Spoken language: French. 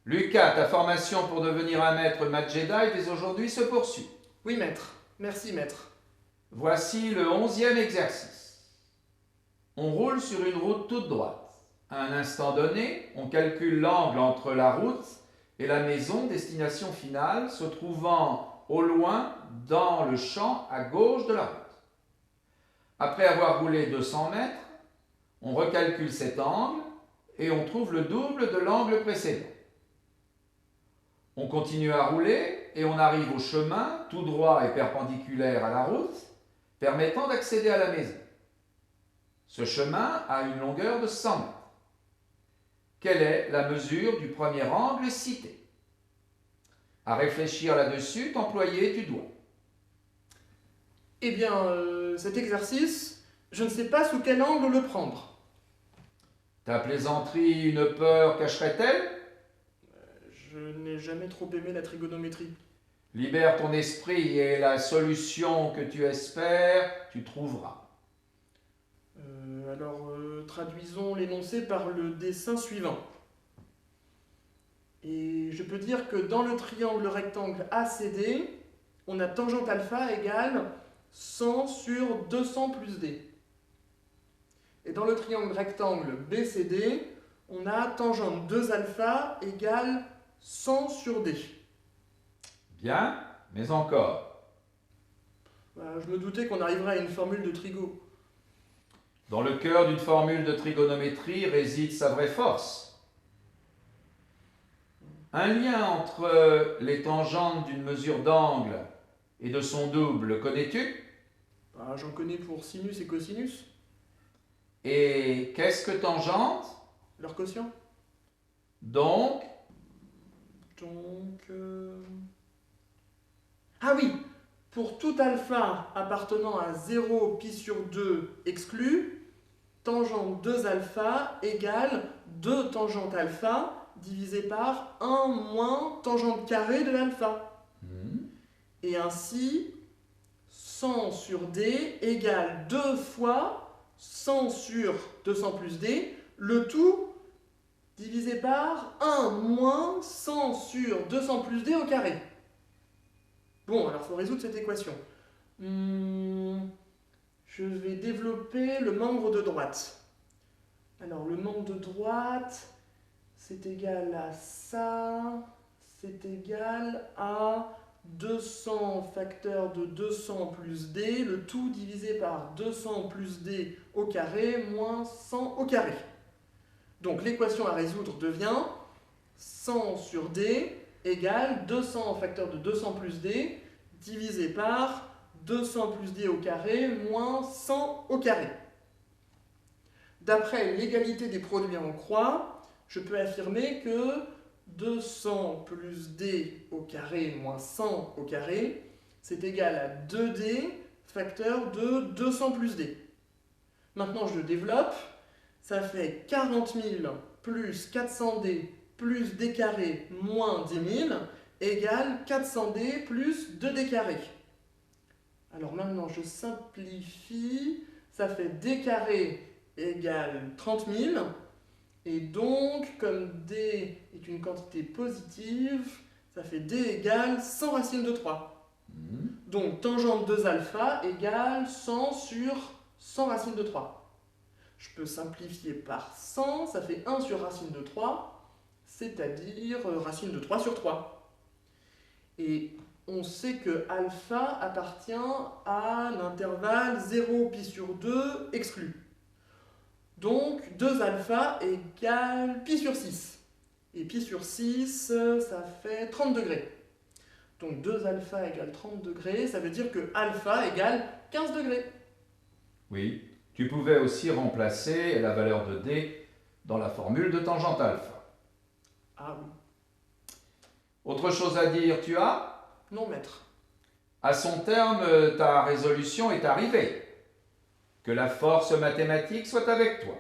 Lucas, ta formation pour devenir un maître Math Jedi dès aujourd'hui se poursuit. Oui, maître. Merci, maître. Voici le 11e exercice. On roule sur une route toute droite. À un instant donné, on calcule l'angle entre la route et la maison, destination finale, se trouvant au loin dans le champ à gauche de la route. Après avoir roulé 200 mètres, on recalcule cet angle et on trouve le double de l'angle précédent. On continue à rouler et on arrive au chemin tout droit et perpendiculaire à la route, permettant d'accéder à la maison. Ce chemin a une longueur de 100 mètres. Quelle est la mesure du premier angle cité? À réfléchir là-dessus, t'employer, tu dois. Eh bien, cet exercice, je ne sais pas sous quel angle le prendre. Ta plaisanterie, une peur cacherait-elle? Je n'ai jamais trop aimé la trigonométrie. Libère ton esprit et la solution que tu espères, tu trouveras. Alors, traduisons l'énoncé par le dessin suivant. Et je peux dire que dans le triangle rectangle ACD, on a tangente alpha égale 100 sur 200 plus D. Et dans le triangle rectangle BCD, on a tangente 2 alpha égale 100 sur D. Bien, mais encore. Je me doutais qu'on arriverait à une formule de trigo. Dans le cœur d'une formule de trigonométrie réside sa vraie force. Un lien entre les tangentes d'une mesure d'angle et de son double, connais-tu? J'en connais pour sinus et cosinus. Et qu'est-ce que tangente? Leur quotient. Donc, Ah oui, pour tout alpha appartenant à 0 pi sur 2 exclu, tangente 2 alpha égale 2 tangente alpha divisé par 1 moins tangente carrée de l'alpha. Et ainsi, 100 sur D égale 2 fois 100 sur 200 plus D, le tout divisé par 1 moins 100 sur 200 plus D au carré. Bon, alors il faut résoudre cette équation. Je vais développer le membre de droite. Alors le membre de droite, c'est égal à ça, c'est égal à 200 facteur de 200 plus D, le tout divisé par 200 plus D au carré moins 100 au carré. Donc l'équation à résoudre devient 100 sur D égale 200 facteur de 200 plus D divisé par 200 plus D au carré moins 100 au carré. D'après l'égalité des produits en croix, je peux affirmer que 200 plus D au carré moins 100 au carré, c'est égal à 2D facteur de 200 plus D. Maintenant je le développe, ça fait 40 000 plus 400D plus D carré moins 10 000 égale 400D plus 2D carré. Alors maintenant je simplifie, ça fait D carré égale 30 000, et donc comme D est une quantité positive, ça fait D égale 100 racine de 3. Donc tangente 2 alpha égale 100 sur 100 racine de 3. Je peux simplifier par 100, ça fait 1 sur racine de 3, c'est-à-dire racine de 3 sur 3. Et on sait que alpha appartient à l'intervalle 0 pi sur 2 exclu. Donc 2 alpha égale pi sur 6. Et pi sur 6, ça fait 30 degrés. Donc 2 alpha égale 30 degrés, ça veut dire que alpha égale 15 degrés. oui, tu pouvais aussi remplacer la valeur de D dans la formule de tangente alpha. Ah oui. Autre chose à dire, tu as? Non, maître. À son terme, ta résolution est arrivée. Que la force mathématique soit avec toi.